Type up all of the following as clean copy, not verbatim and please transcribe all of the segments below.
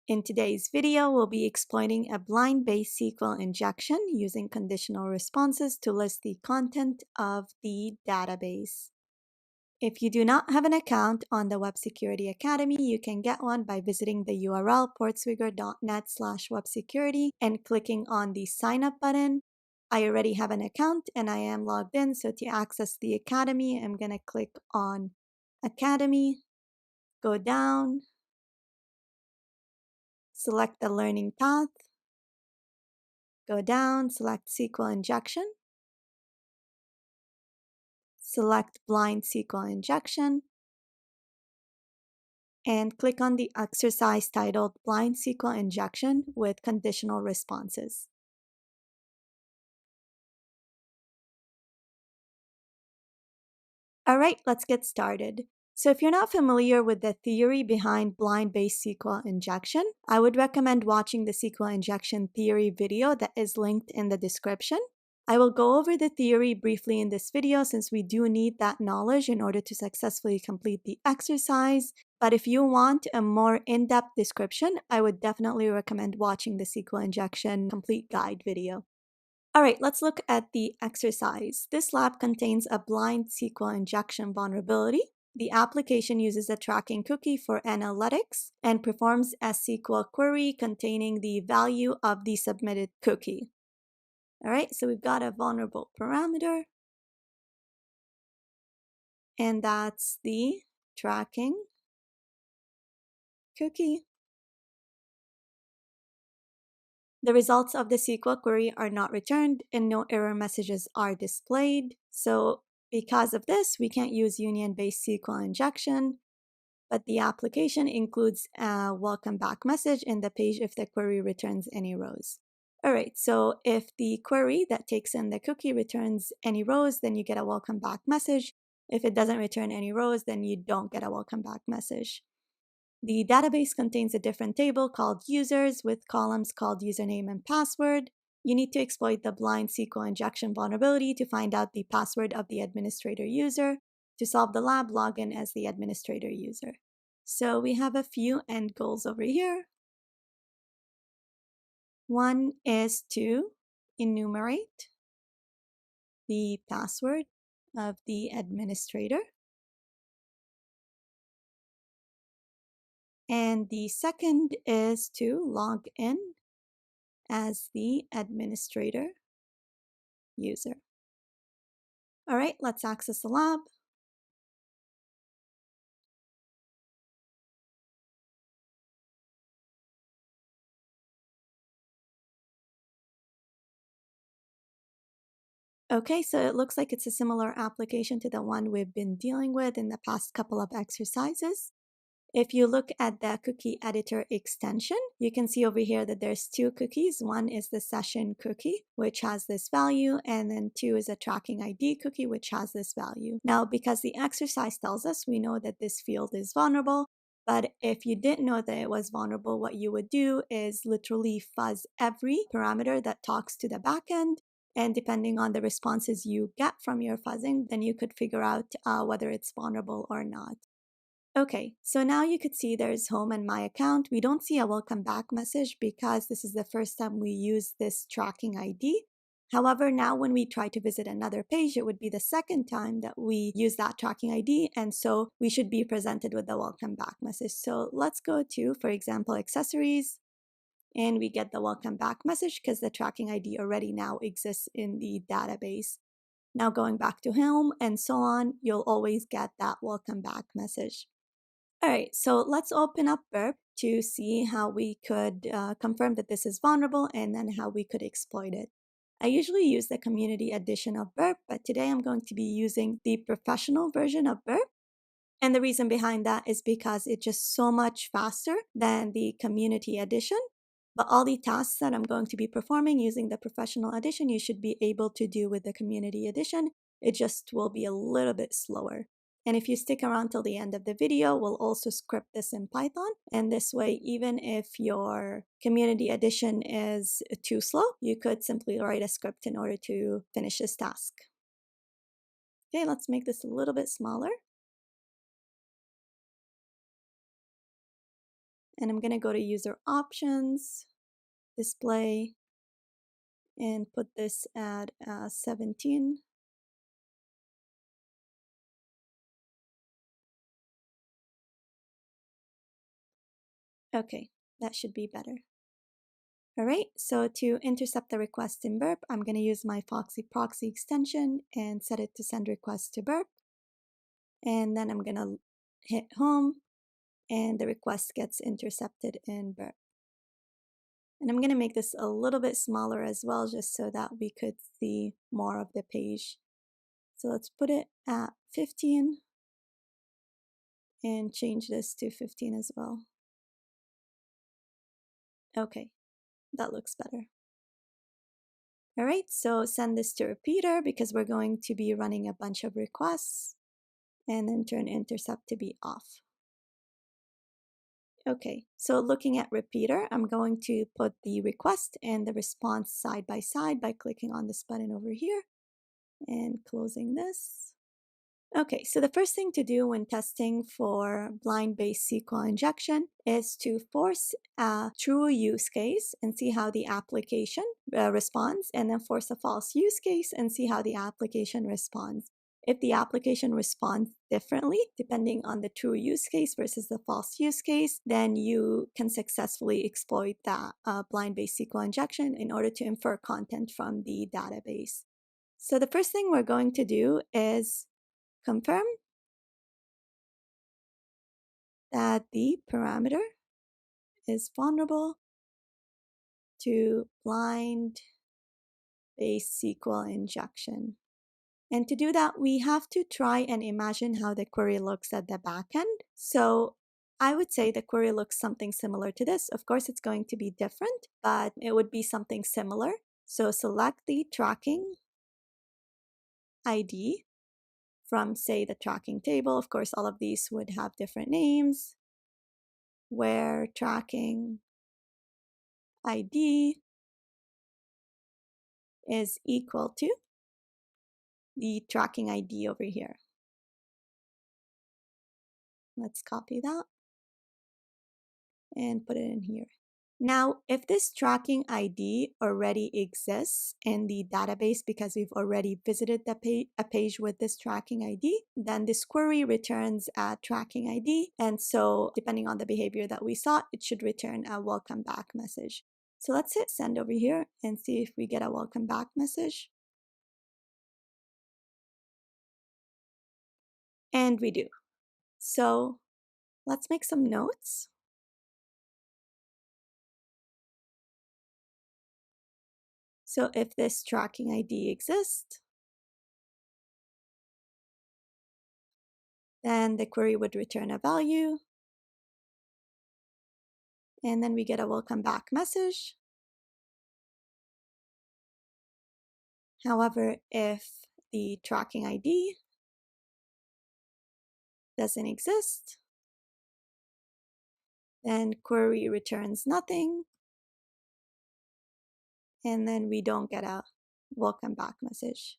In today's video, we'll be exploiting a blind-based SQL injection using conditional responses to list the content of the database. If you do not have an account on the Web Security Academy, you can get one by visiting the URL portswigger.net/websecurity and clicking on the sign up button. I already have an account and I am logged in, so to access the Academy, I'm going to click on Academy, go down, select the learning path, go down, select SQL Injection, select Blind SQL Injection, and click on the exercise titled Blind SQL Injection with Conditional Responses. Alright, let's get started. So if you're not familiar with the theory behind blind-based SQL injection, I would recommend watching the SQL injection theory video that is linked in the description. I will go over the theory briefly in this video since we do need that knowledge in order to successfully complete the exercise. But if you want a more in-depth description, I would definitely recommend watching the SQL injection complete guide video. Alright, let's look at the exercise. This lab contains a blind SQL injection vulnerability. The application uses a tracking cookie for analytics and performs a SQL query containing the value of the submitted cookie. Alright, so we've got a vulnerable parameter, and that's the tracking cookie. The results of the SQL query are not returned and no error messages are displayed. So because of this, we can't use union-based SQL injection, but the application includes a welcome back message in the page if the query returns any rows. Alright, so if the query that takes in the cookie returns any rows, then you get a welcome back message. If it doesn't return any rows, then you don't get a welcome back message. The database contains a different table called users with columns called username and password. You need to exploit the blind SQL injection vulnerability to find out the password of the administrator user. To solve the lab, log in as the administrator user. So we have a few end goals over here. One is to enumerate the password of the administrator. And the second is to log in as the administrator user. All right, let's access the lab. Okay, so it looks like it's a similar application to the one we've been dealing with in the past couple of exercises. If you look at the cookie editor extension, you can see over here that there's two cookies. One is the session cookie, which has this value, and then two is a tracking ID cookie, which has this value. Now, because the exercise tells us, we know that this field is vulnerable, but if you didn't know that it was vulnerable, what you would do is literally fuzz every parameter that talks to the backend. And depending on the responses you get from your fuzzing, then you could figure out whether it's vulnerable or not. Okay, so now you could see there's home and my account. We don't see a welcome back message because this is the first time we use this tracking ID. However, now when we try to visit another page, it would be the second time that we use that tracking ID, and so we should be presented with the welcome back message. So let's go to, for example, accessories, and we get the welcome back message because the tracking ID already now exists in the database. Now going back to home and so on, you'll always get that welcome back message. All right, so let's open up Burp to see how we could confirm that this is vulnerable and then how we could exploit it. I usually use the community edition of Burp, but today I'm going to be using the professional version of Burp. And the reason behind that is because it's just so much faster than the community edition. But all the tasks that I'm going to be performing using the professional edition, you should be able to do with the community edition. It just will be a little bit slower. And if you stick around till the end of the video, we'll also script this in Python. And this way, even if your community edition is too slow, you could simply write a script in order to finish this task. Okay, let's make this a little bit smaller. And I'm going to go to user options, display, and put this at 17. Okay, that should be better. All right, so to intercept the request in burp, I'm going to use my Foxy proxy extension and set it to send request to burp. And then I'm going to hit home, and the request gets intercepted in burp. And I'm going to make this a little bit smaller as well, just so that we could see more of the page. So let's put it at 15 and change this to 15 as well. Okay, that looks better. All right, so send this to repeater because we're going to be running a bunch of requests, and then turn intercept to be off. Okay, so looking at repeater, I'm going to put the request and the response side by side by clicking on this button over here and closing this. Okay, so the first thing to do when testing for blind-based SQL injection is to force a true use case and see how the application responds, and then force a false use case and see how the application responds. If the application responds differently, depending on the true use case versus the false use case, then you can successfully exploit that blind-based SQL injection in order to infer content from the database. So the first thing we're going to do is confirm that the parameter is vulnerable to blind-based SQL injection. And to do that, we have to try and imagine how the query looks at the backend. So I would say the query looks something similar to this. Of course, it's going to be different, but it would be something similar. So select the tracking ID from, say, the tracking table. Of course, all of these would have different names. Where tracking ID is equal to the tracking ID over here. Let's copy that and put it in here. Now, if this tracking ID already exists in the database because we've already visited a page with this tracking ID, then this query returns a tracking ID. And so depending on the behavior that we saw, it should return a welcome back message. So let's hit send over here and see if we get a welcome back message. And we do. So let's make some notes. So if this tracking ID exists, then the query would return a value. And then we get a welcome back message. However, if the tracking ID doesn't exist, then query returns nothing. And then we don't get a welcome back message.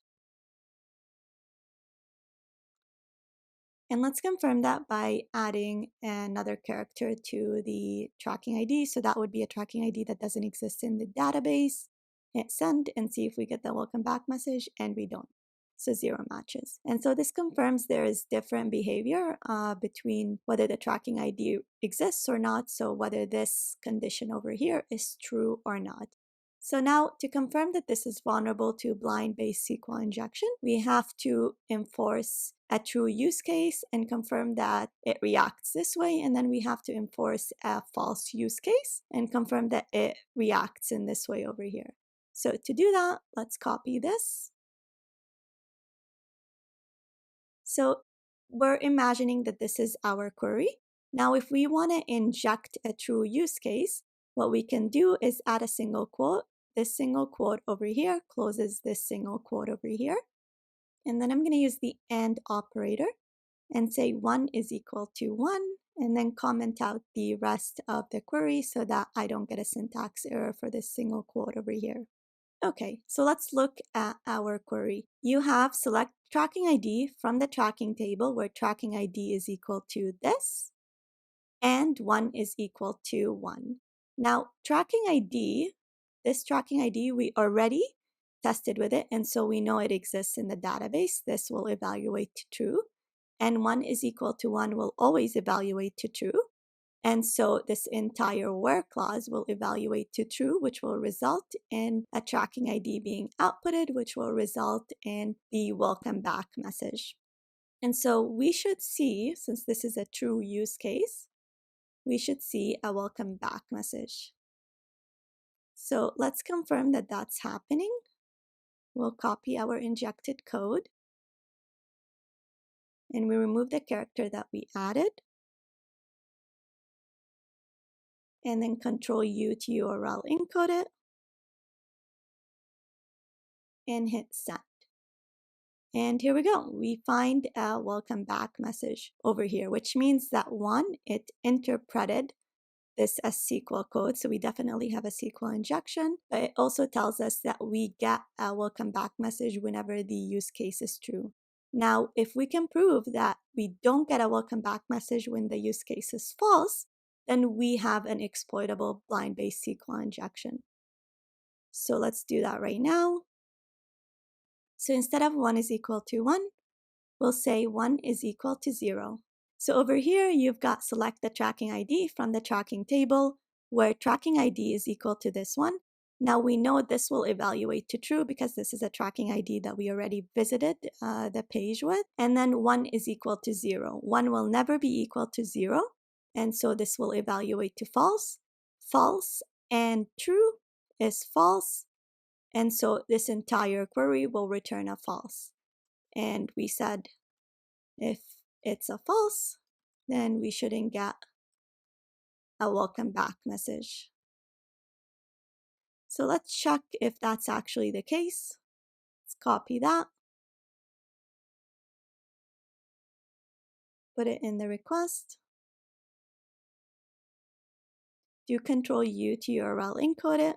And let's confirm that by adding another character to the tracking ID. So that would be a tracking ID that doesn't exist in the database. Hit send and see if we get the welcome back message, and we don't. So 0 matches. And so this confirms there is different behavior between whether the tracking ID exists or not. So whether this condition over here is true or not. So now to confirm that this is vulnerable to blind-based SQL injection, we have to enforce a true use case and confirm that it reacts this way. And then we have to enforce a false use case and confirm that it reacts in this way over here. So to do that, let's copy this. So we're imagining that this is our query. Now, if we want to inject a true use case, what we can do is add a single quote. This single quote over here closes this single quote over here. And then I'm going to use the AND operator and say 1 is equal to 1, and then comment out the rest of the query so that I don't get a syntax error for this single quote over here. Okay, so let's look at our query. You have select tracking ID from the tracking table where tracking ID is equal to this. and 1 is equal to 1. Now, tracking ID, this tracking ID, we already tested with it, and so we know it exists in the database. This will evaluate to true, and 1 is equal to 1 will always evaluate to true. And so this entire where clause will evaluate to true, which will result in a tracking ID being outputted, which will result in the welcome back message. And so we should see, since this is a true use case, we should see a welcome back message. So let's confirm that that's happening. We'll copy our injected code and we remove the character that we added. And then Control U to URL encode it and hit send. And here we go. We find a welcome back message over here, which means that one, it interpreted this as SQL code. So we definitely have a SQL injection, but it also tells us that we get a welcome back message whenever the use case is true. Now, if we can prove that we don't get a welcome back message when the use case is false, then we have an exploitable blind-based SQL injection. So let's do that right now. So instead of 1 is equal to 1, we'll say 1 is equal to 0. So over here, you've got select the tracking ID from the tracking table, where tracking ID is equal to this one. Now we know this will evaluate to true because this is a tracking ID that we already visited the page with. And then 1 is equal to 0. 1 will never be equal to 0. And so this will evaluate to false. False and true is false. And so this entire query will return a false. And we said if it's a false, then we shouldn't get a welcome back message. So let's check if that's actually the case. Let's copy that, put it in the request, do Control U to URL encode it,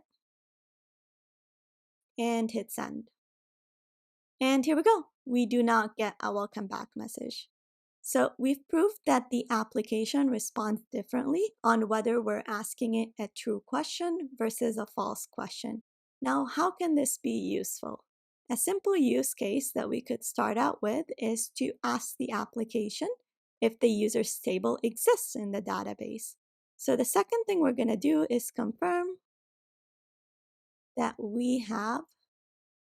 and hit send. And here we go. We do not get a welcome back message. So we've proved that the application responds differently on whether we're asking it a true question versus a false question. Now, how can this be useful? A simple use case that we could start out with is to ask the application if the user's table exists in the database. So the second thing we're going to do is confirm that we have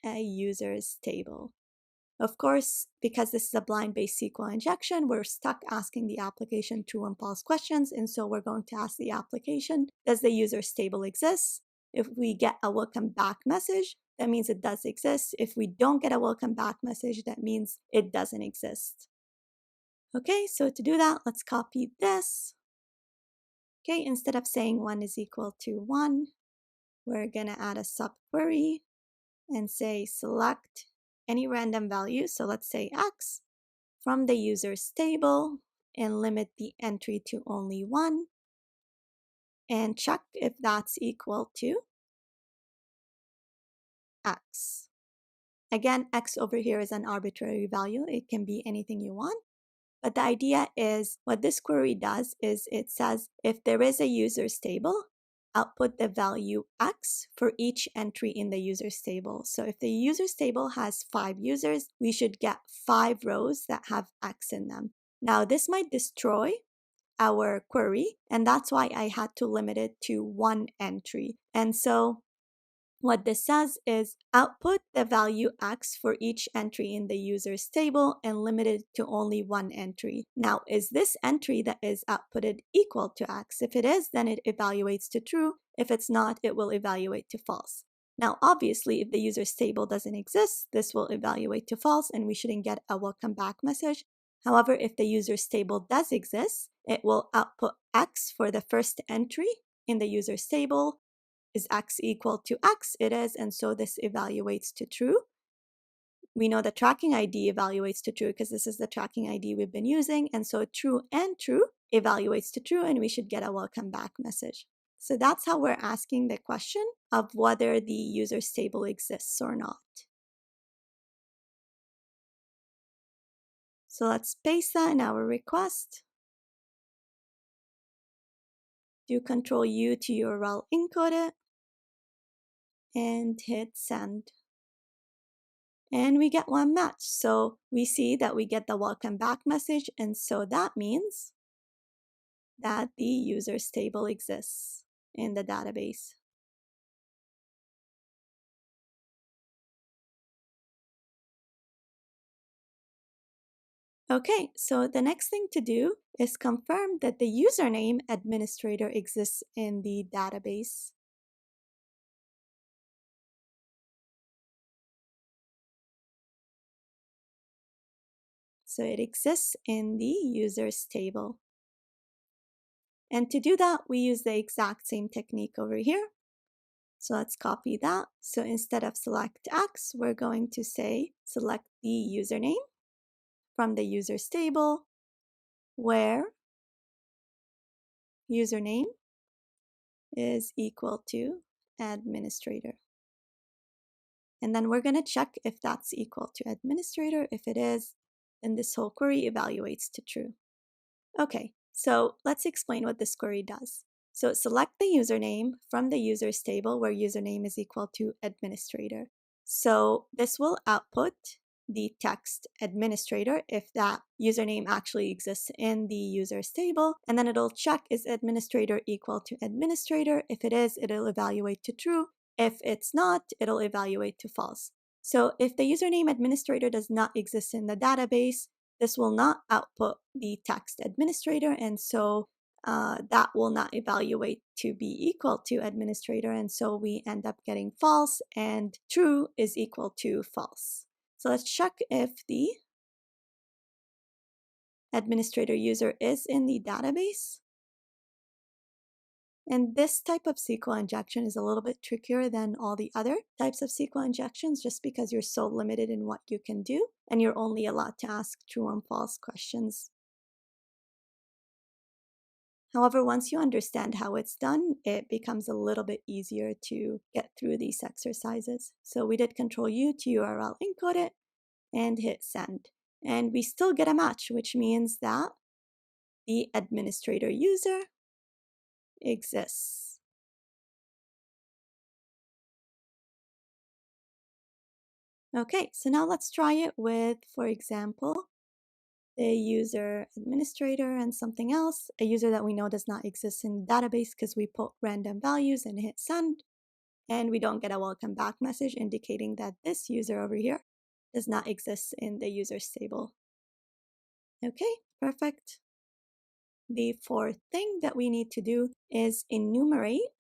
a user's table. Of course, because this is a blind-based SQL injection, we're stuck asking the application true and false questions, and so we're going to ask the application, does the user's table exist? If we get a welcome back message, that means it does exist. If we don't get a welcome back message, that means it doesn't exist. Okay, so to do that, let's copy this. Okay, instead of saying 1 is equal to 1, we're going to add a subquery and say select any random value, so let's say x, from the user's table and limit the entry to only 1 and check if that's equal to x. Again, x over here is an arbitrary value. It can be anything you want. But the idea is what this query does is it says if there is a user's table, output the value x for each entry in the user's table. So if the user's table has 5 users, we should get 5 rows that have x in them. Now this might destroy our query, and that's why I had to limit it to 1 entry. And so what this says is output the value x for each entry in the user's table and limit it to only 1 entry. Now, is this entry that is outputted equal to x? If it is, then it evaluates to true. If it's not, it will evaluate to false. Now, obviously, if the user's table doesn't exist, this will evaluate to false and we shouldn't get a welcome back message. However, if the user's table does exist, it will output x for the first entry in the user's table. Is x equal to x? It is, and so this evaluates to true. We know the tracking ID evaluates to true because this is the tracking ID we've been using, and so true and true evaluates to true, and we should get a welcome back message. So that's how we're asking the question of whether the user's table exists or not. So let's paste that in our request. do Control U to URL encode it, and hit send. And we get one match. So we see that we get the welcome back message, and so that means that the users table exists in the database. Okay, so the next thing to do is confirm that the username administrator exists in the database. So it exists in the users table. And to do that, we use the exact same technique over here. So let's copy that. So instead of select X, we're going to say select the username from the users table, where username is equal to administrator. And then we're going to check if that's equal to administrator. If it is, then this whole query evaluates to true. Okay, so let's explain what this query does. So select the username from the users table where username is equal to administrator. So this will output the text administrator if that username actually exists in the users table, and then it'll check is administrator equal to administrator. If it is, it'll evaluate to true. If it's not, it'll evaluate to false. So if the username administrator does not exist in the database, this will not output the text administrator, and so that will not evaluate to be equal to administrator, and so we end up getting false, and true is equal to false. So let's check if the administrator user is in the database. And this type of SQL injection is a little bit trickier than all the other types of SQL injections just because you're so limited in what you can do and you're only allowed to ask true and false questions. However, once you understand how it's done, it becomes a little bit easier to get through these exercises. So we did Control U to URL encode it and hit send. And we still get a match, which means that the administrator user exists. Okay, so now let's try it with, for example, the user administrator and something else, a user that we know does not exist in the database because we put random values and hit send, and we don't get a welcome back message indicating that this user over here does not exist in the users table. Okay, perfect. The fourth thing that we need to do is enumerate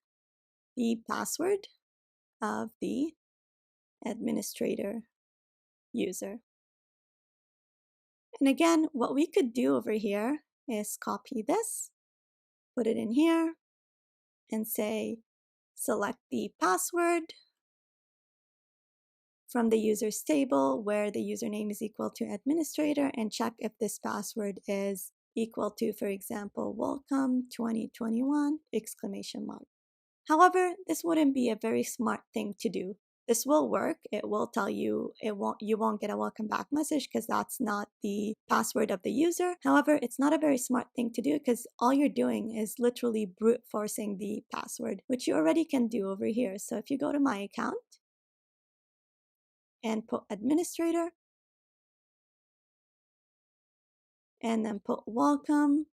the password of the administrator user. And again, what we could do over here is copy this, put it in here, and say select the password from the users table where the username is equal to administrator and check if this password is equal to, for example, welcome 2021 exclamation mark. However, this wouldn't be a very smart thing to do. This will work. It will tell you you won't get a welcome back message because that's not the password of the user. However, it's not a very smart thing to do because all you're doing is literally brute forcing the password, which you already can do over here. So if you go to my account and put administrator and then put welcome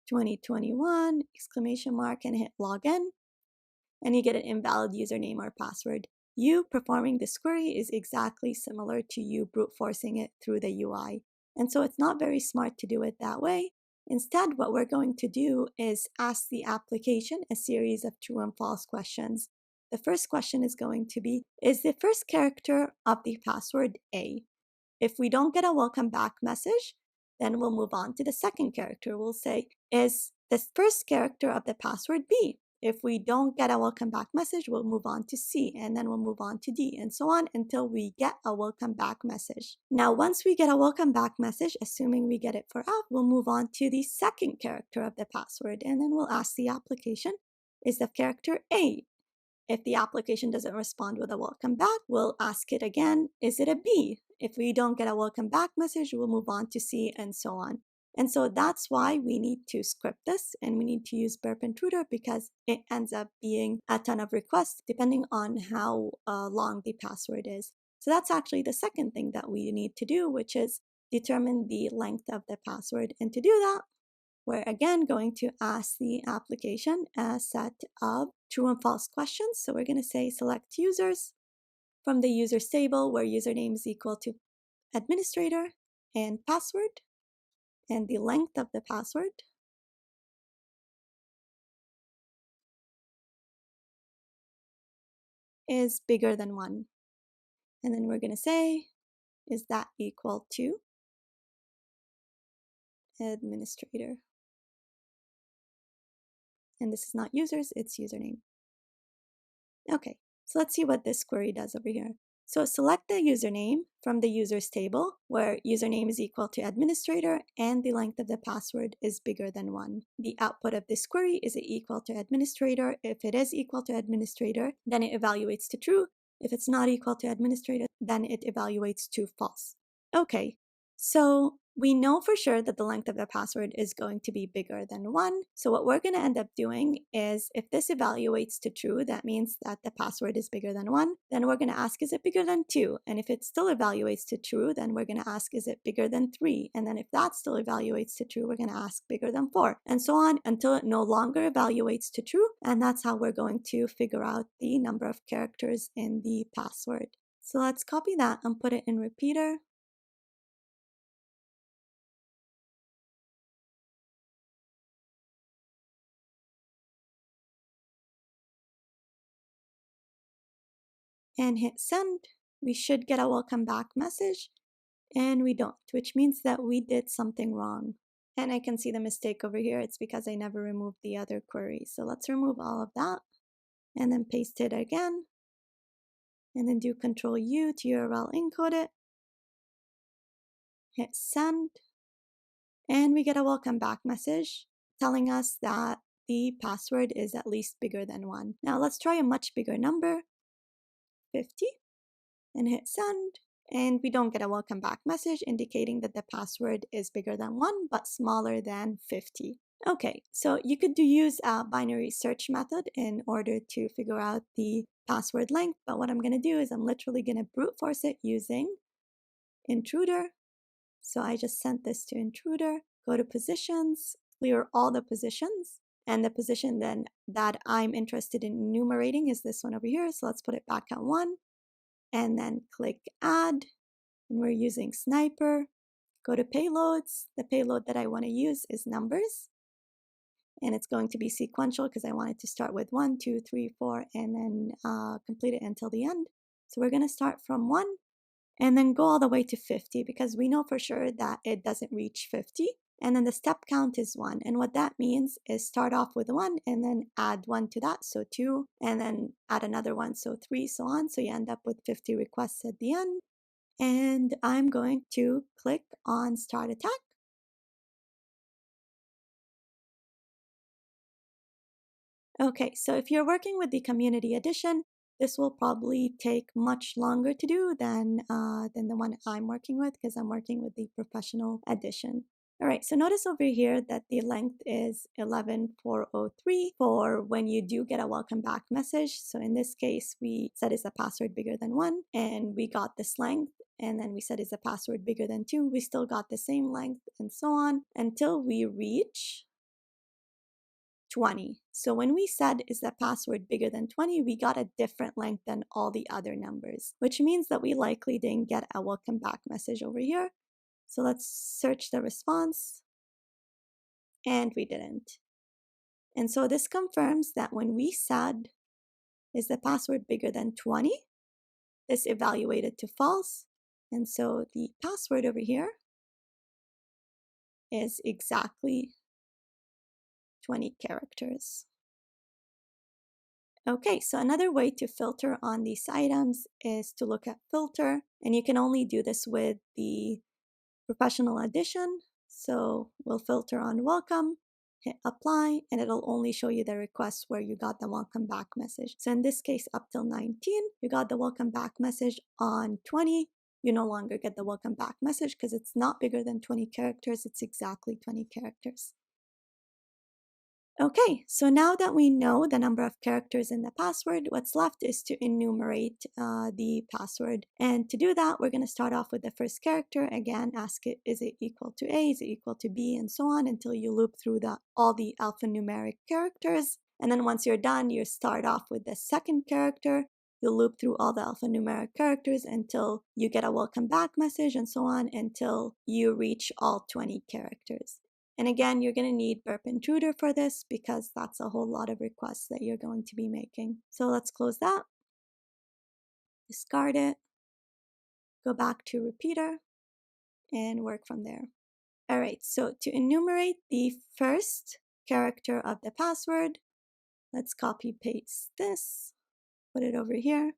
2021 exclamation mark and hit login, and you get an invalid username or password. You performing this query is exactly similar to you brute forcing it through the UI. And so it's not very smart to do it that way. Instead, what we're going to do is ask the application a series of true and false questions. The first question is going to be, is the first character of the password A? If we don't get a welcome back message, then we'll move on to the second character. We'll say, is the first character of the password B? If we don't get a welcome back message, we'll move on to C, and then we'll move on to D, and so on until we get a welcome back message. Now, once we get a welcome back message, assuming we get it for F, we'll move on to the second character of the password, and then we'll ask the application, is the character A? If the application doesn't respond with a welcome back, we'll ask it again, is it a B? If we don't get a welcome back message, we'll move on to C, and so on. And so that's why we need to script this and we need to use burp intruder, because it ends up being a ton of requests depending on how long the password is. So that's actually the second thing that we need to do, which is determine the length of the password. And to do that, we're again going to ask the application a set of true and false questions. So we're going to say select users from the users table where username is equal to administrator and password, and the length of the password is bigger than 1. And then we're going to say, is that equal to administrator? And this is not users, it's username. Okay, so let's see what this query does over here. So select the username from the users table where username is equal to administrator and the length of the password is bigger than 1. The output of this query is equal to administrator. If it is equal to administrator, then it evaluates to true. If it's not equal to administrator, then it evaluates to false. Okay, so we know for sure that the length of the password is going to be bigger than 1. So what we're going to end up doing is, if this evaluates to true, that means that the password is bigger than 1. Then we're going to ask, is it bigger than 2? And if it still evaluates to true, then we're going to ask, is it bigger than 3? And then if that still evaluates to true, we're going to ask bigger than 4, and so on until it no longer evaluates to true. And that's how we're going to figure out the number of characters in the password. So let's copy that and put it in repeater. And hit send. We should get a welcome back message, and we don't, which means that we did something wrong. And I can see the mistake over here. It's because I never removed the other query. So let's remove all of that and then paste it again, and then do Control U to URL encode it, hit send, and we get a welcome back message telling us that the password is at least bigger than 1. Now let's try a much bigger number, 50, and hit send. And we don't get a welcome back message indicating that the password is bigger than 1 but smaller than 50. Okay, so you could use a binary search method in order to figure out the password length, but what I'm going to do is I'm literally going to brute force it using intruder. So I just sent this to intruder, go to positions, clear all the positions, and the position then that I'm interested in enumerating is this one over here. So let's put it back at 1. And then click add, and we're using sniper. Go to payloads. The payload that I want to use is numbers, and it's going to be sequential because I want it to start with 1, 2, 3, 4, and then complete it until the end. So we're going to start from 1 and then go all the way to 50 because we know for sure that it doesn't reach 50. And then the step count is 1. And what that means is start off with 1 and then add 1 to that, so 2, and then add another 1, so 3, so on. So you end up with 50 requests at the end. And I'm going to click on Start Attack. Okay, so if you're working with the Community Edition, this will probably take much longer to do than the one I'm working with because I'm working with the Professional Edition. All right, so notice over here that the length is 11403 for when you do get a welcome back message. So in this case, we said is a password bigger than 1, and we got this length. And then we said is a password bigger than 2, we still got the same length, and so on until we reach 20. So when we said is the password bigger than 20, we got a different length than all the other numbers, which means that we likely didn't get a welcome back message over here. So let's search the response, and we didn't. And so this confirms that when we said is the password bigger than 20, this evaluated to false. And so the password over here is exactly 20 characters. Okay, so another way to filter on these items is to look at filter, and you can only do this with the Professional Edition. So we'll filter on welcome, hit apply, and it'll only show you the requests where you got the welcome back message. So in this case, up till 19, you got the welcome back message. On 20, you no longer get the welcome back message because it's not bigger than 20 characters. It's exactly 20 characters. Okay, so now that we know the number of characters in the password, what's left is to enumerate the password. And to do that, we're going to start off with the first character. Again, ask it, is it equal to A, is it equal to B, and so on until you loop through all the alphanumeric characters. And then once you're done, you start off with the second character. You'll loop through all the alphanumeric characters until you get a welcome back message and so on until you reach all 20 characters. And again, you're going to need burp intruder for this because that's a whole lot of requests that you're going to be making. So let's close that, discard it, go back to repeater, and work from there. All right, so to enumerate the first character of the password, let's copy paste this, put it over here.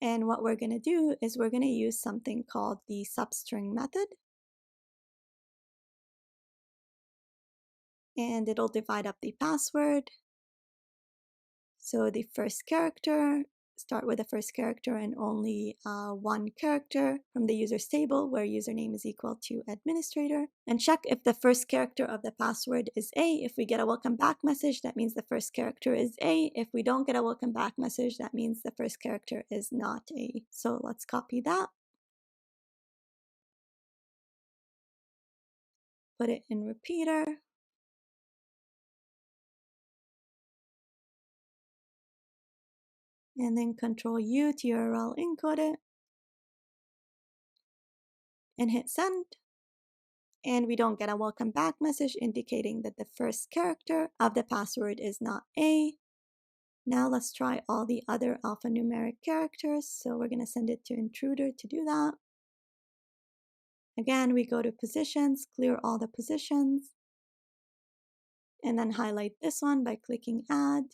And what we're going to do is we're going to use something called the substring method. And it'll divide up the password. So the first character, start with the first character and only one character from the user's table where username is equal to administrator. And check if the first character of the password is A. If we get a welcome back message, that means the first character is A. If we don't get a welcome back message, that means the first character is not A. So let's copy that. Put it in repeater. And then Control U to URL encode it. And hit send. And we don't get a welcome back message indicating that the first character of the password is not A. Now let's try all the other alphanumeric characters. So we're going to send it to intruder to do that. Again, we go to positions, clear all the positions, and then highlight this one by clicking add.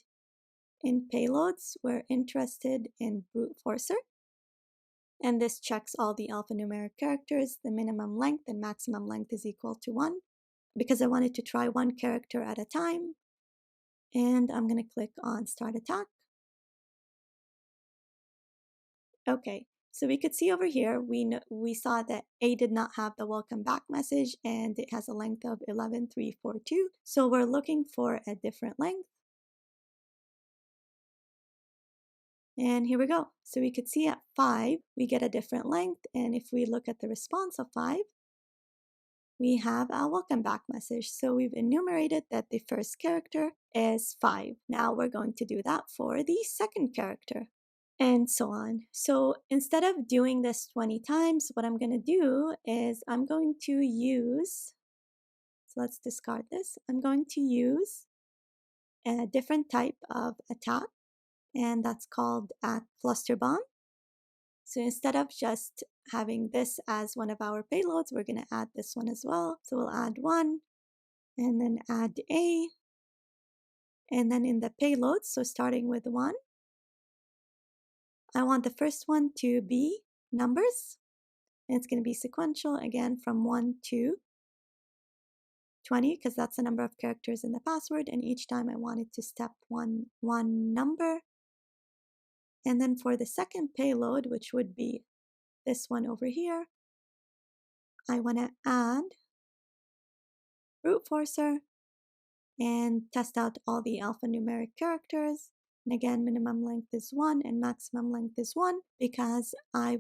In payloads, we're interested in brute forcer. And this checks all the alphanumeric characters. The minimum length and maximum length is equal to 1 because I wanted to try one character at a time. And I'm going to click on Start Attack. Okay, so we could see over here, we saw that A did not have the welcome back message and it has a length of 11,342. So we're looking for a different length. And here we go. So we could see at 5, we get a different length. And if we look at the response of 5, we have a welcome back message. So we've enumerated that the first character is 5. Now we're going to do that for the second character. And so on. So instead of doing this 20 times, what I'm going to do is I'm going to use, so let's discard this. I'm going to use a different type of attack, and that's called a cluster bomb. So instead of just having this as one of our payloads, we're going to add this one as well. So we'll add 1 and then add A. And then in the payloads, so starting with 1, I want the first one to be numbers. And it's going to be sequential again from 1 to 20 because that's the number of characters in the password. And each time I want it to step one number. And then for the second payload, which would be this one over here, I want to add brute forcer and test out all the alphanumeric characters. And again, minimum length is 1 and maximum length is 1 because I